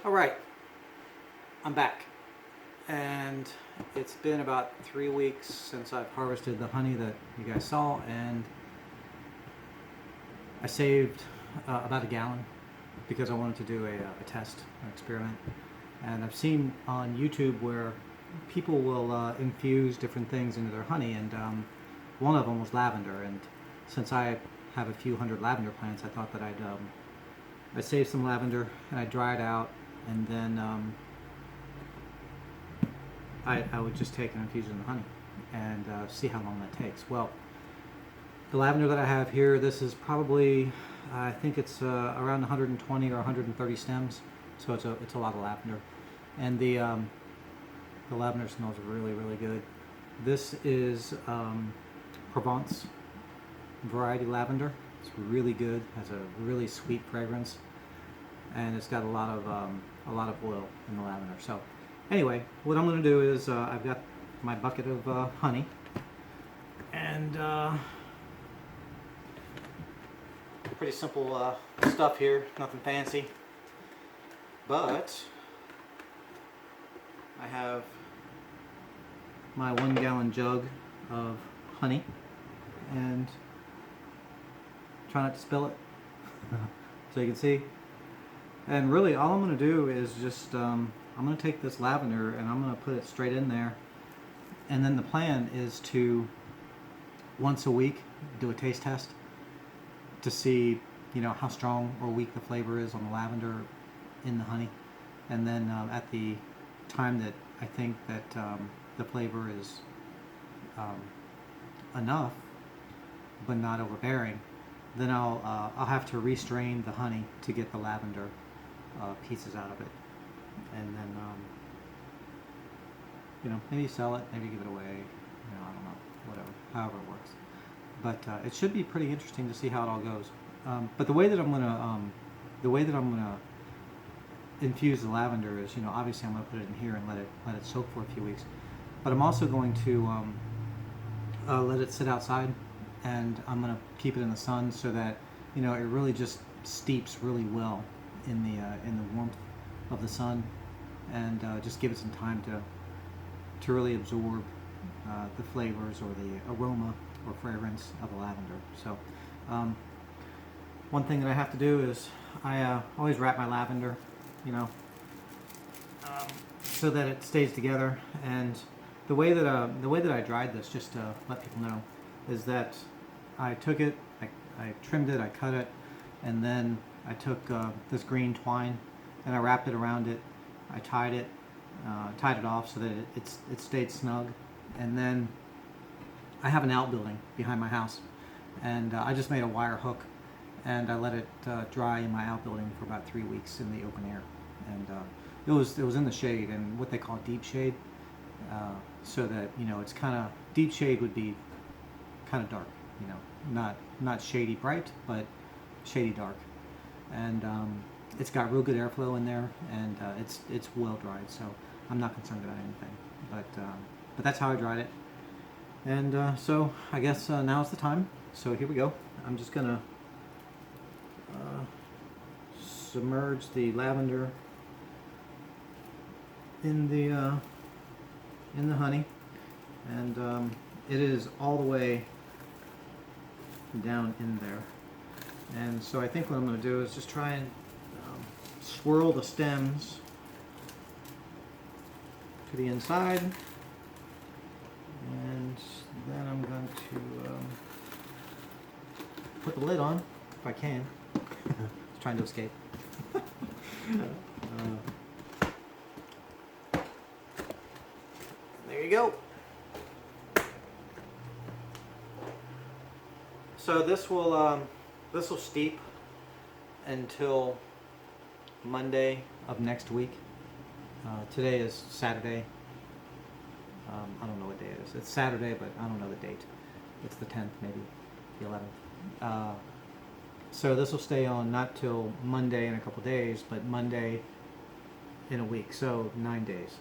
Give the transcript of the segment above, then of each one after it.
All right, I'm back, and it's been about 3 weeks since I've harvested the honey that you guys saw, and I saved about a gallon because I wanted to do a test, an experiment. And I've seen on YouTube where people will infuse different things into their honey, and one of them was lavender. And since I have a few hundred lavender plants, I thought that I'd save some lavender and I'd dry it out, and then I would just take and infuse it in the honey and see how long that takes. Well, the lavender that I have here, this is probably, I think it's around 120 or 130 stems, so it's a lot of lavender, and the lavender smells really, really good. This is Provence variety lavender. It's really good. Has a really sweet fragrance, and it's got a lot of oil in the lavender. So anyway, what I'm going to do is I've got my bucket of honey, and pretty simple stuff here, nothing fancy, but I have my 1 gallon jug of honey, and try not to spill it so you can see. And really all I'm going to do is just I'm going to take this lavender and I'm going to put it straight in there, and then the plan is to once a week do a taste test to see, you know, how strong or weak the flavor is on the lavender in the honey, and then at the time that I think that the flavor is enough but not overbearing, then I'll have to restrain the honey to get the lavender pieces out of it, and then you know, maybe sell it, maybe give it away, you know, I don't know, whatever, however it works. But it should be pretty interesting to see how it all goes. But the way that I'm gonna infuse the lavender is, you know, obviously I'm gonna put it in here and let it soak for a few weeks. But I'm also going to let it sit outside, and I'm gonna keep it in the sun so that, you know, it really just steeps really well in the warmth of the sun, and just give it some time to really absorb the flavors or the aroma or fragrance of the lavender. So one thing that I have to do is I always wrap my lavender, you know, so that it stays together. And the way that I dried this, just to let people know, is that I took it, I trimmed it, I cut it, and then I took this green twine and I wrapped it around it. I tied it off so that it stayed snug, and then I have an outbuilding behind my house, and I just made a wire hook, and I let it dry in my outbuilding for about 3 weeks in the open air, and it was in the shade, and what they call deep shade, so that, you know, it's kind of, deep shade would be kind of dark, you know, not shady bright, but shady dark, and it's got real good airflow in there, and it's well dried, so I'm not concerned about anything. But that's how I dried it. And so I guess now's the time. So here we go. I'm just gonna submerge the lavender in the honey, and it is all the way down in there. And so I think what I'm going to do is just try and swirl the stems to the inside, and then I'm going to put the lid on if I can. It's trying to escape. There you go. So this will steep until Monday of next week. Today is Saturday. I don't know what day it is. It's Saturday, but I don't know the date. It's the 10th, maybe the 11th. So this will stay on not till Monday in a couple days, but Monday in a week, so 9 days.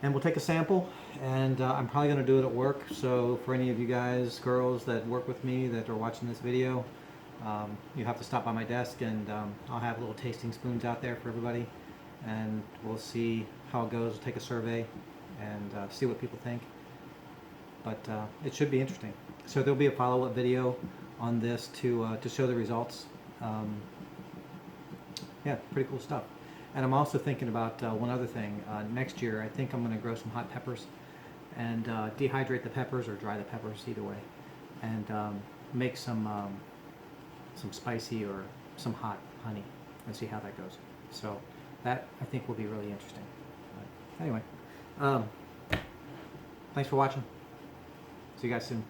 And we'll take a sample, and I'm probably going to do it at work. So for any of you guys, girls that work with me that are watching this video, You have to stop by my desk, and I'll have little tasting spoons out there for everybody, and we'll see how it goes. We'll take a survey and see what people think. But it should be interesting. So there'll be a follow-up video on this to show the results. Yeah, pretty cool stuff. And I'm also thinking about one other thing. Next year, I think I'm going to grow some hot peppers and dehydrate the peppers or dry the peppers, either way, and make some spicy or some hot honey and see how that goes. So that, I think, will be really interesting. But anyway, thanks for watching. See you guys soon.